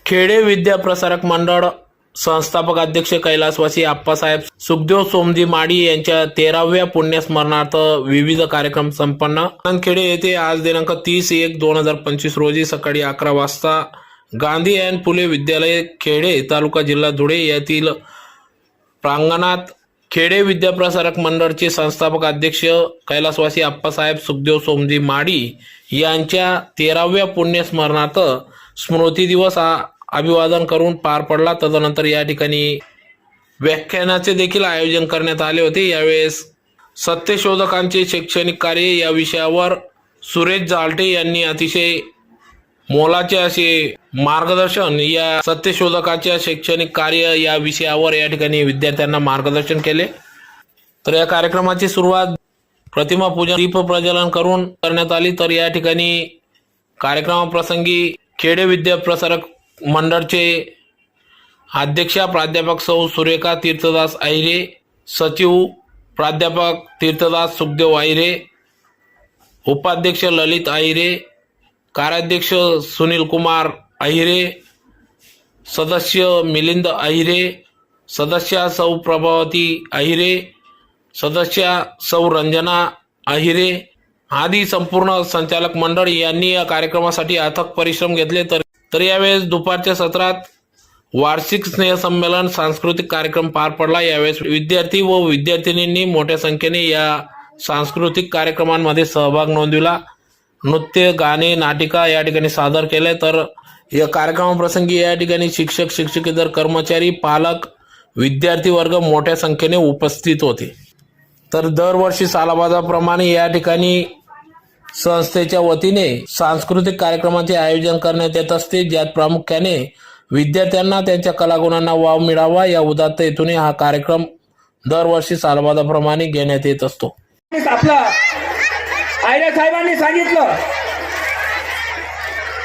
खेडे विद्या प्रसारक मंडळ संस्थापक अध्यक्ष कैलासवासी आप्पासाहेब सुखदेव सोमजी माडी यांच्या 13व्या पुण्यस्मरणार्थ विविध कार्यक्रम संपन्न. खेडे येथे आज दिनांक 30/1/2025 रोजी सकाळी 11 वाजता गांधी एन फुले विद्यालय खेडे तालुका जिल्हा धुळे येथील प्रांगणात खेडे विद्या प्रसारक मंडळचे संस्थापक अध्यक्ष कैलासवासी आप्पासाहेब सुखदेव सोमजी माडी यांच्या 13व्या पुण्यस्मरणार्थ स्मृती दिवस अभिवादन करून पार पडला. तदनंतर या ठिकाणी व्याख्यानाचे देखील आयोजन करण्यात आले होते. यावेळेस सत्यशोधकांचे शैक्षणिक कार्य या विषयावर सुरेश जालटे यांनी अतिशय मोलाचे असे मार्गदर्शन या सत्यशोधकाच्या शैक्षणिक कार्य या विषयावर या ठिकाणी विद्यार्थ्यांना मार्गदर्शन केले. तर या कार्यक्रमाची सुरुवात प्रतिमा पूजन दीप प्रज्वलन करून करण्यात आली. तर या ठिकाणी कार्यक्रमाप्रसंगी खेडे विद्या प्रसारक मंडळचे अध्यक्षा प्राध्यापक सौ सुरेखा तीर्थदास अहिरे, सचिव प्राध्यापक तीर्थदास सुखदेव अहिरे, उपाध्यक्ष ललित अहिरे, कार्याध्यक्ष सुनील कुमार अहिरे, सदस्य मिलिंद अहिरे, सदस्या सौ प्रभावती अहिरे, सदस्या सौ रंजना अहिरे आदी संपूर्ण संचालक मंडळ यांनी या कार्यक्रमासाठी अथक परिश्रम घेतले. तर यावेळेस दुपारच्या सत्रात वार्षिक स्नेहसंमेलन सांस्कृतिक कार्यक्रम पार पडला. यावेळेस विद्यार्थी व विद्यार्थिनींनी मोठ्या संख्येने या सांस्कृतिक कार्यक्रमांमध्ये सहभाग नोंदविला. नृत्य, गाणे, नाटिका या ठिकाणी सादर केले. तर या कार्यक्रमाप्रसंगी या ठिकाणी शिक्षक, शिक्षकेतर, कर्मचारी, पालक, विद्यार्थी वर्ग मोठ्या संख्येने उपस्थित होते. तर दरवर्षी सालाबादाप्रमाणे या ठिकाणी संस्थेच्या वतीने सांस्कृतिक कार्यक्रमाचे आयोजन करण्यात येत असते, ज्यात प्रामुख्याने विद्यार्थ्यांना त्यांच्या कलागुणांना वाव मिळावा या उदात्त हेतूने हा कार्यक्रम दरवर्षी सालाबादाप्रमाणे घेण्यात येत असतो. आपला आयरे साहेबांनी सांगितलं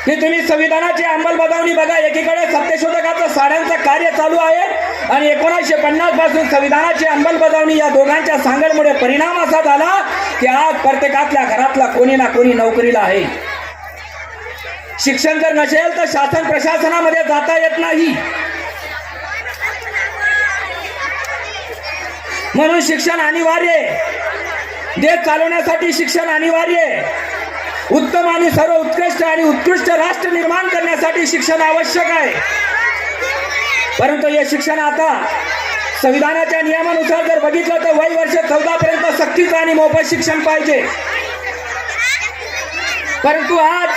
की तुम्ही संविधानाची अंमलबजावणी बघा. एकीकडे सत्यशोधकाचं साड्यांचं कार्य चालू आहे आणि 1950 पासून संविधानाची अंमलबजावणी या दोघांच्या सांगडमुळे परिणाम असा झाला की आज प्रत्येकातल्या घरातला कोणी ना कोणी नोकरीला आहे. शिक्षण जर नसेल तर शासन प्रशासनामध्ये जाता येत नाही. म्हणून शिक्षण अनिवार्य आहे. देश चालवण्यासाठी शिक्षण अनिवार्य आहे. उत्तम आणि सर्व उत्कृष्ट आणि उत्कृष्ट राष्ट्र निर्माण करण्यासाठी शिक्षण आवश्यक आहे. परंतु हे शिक्षण आता संविधानाच्या नियमानुसार जर बघितलं तर वय वर्ष 14 पर्यंत सक्तीचं आणि मोफत शिक्षण पाहिजे. परंतु आज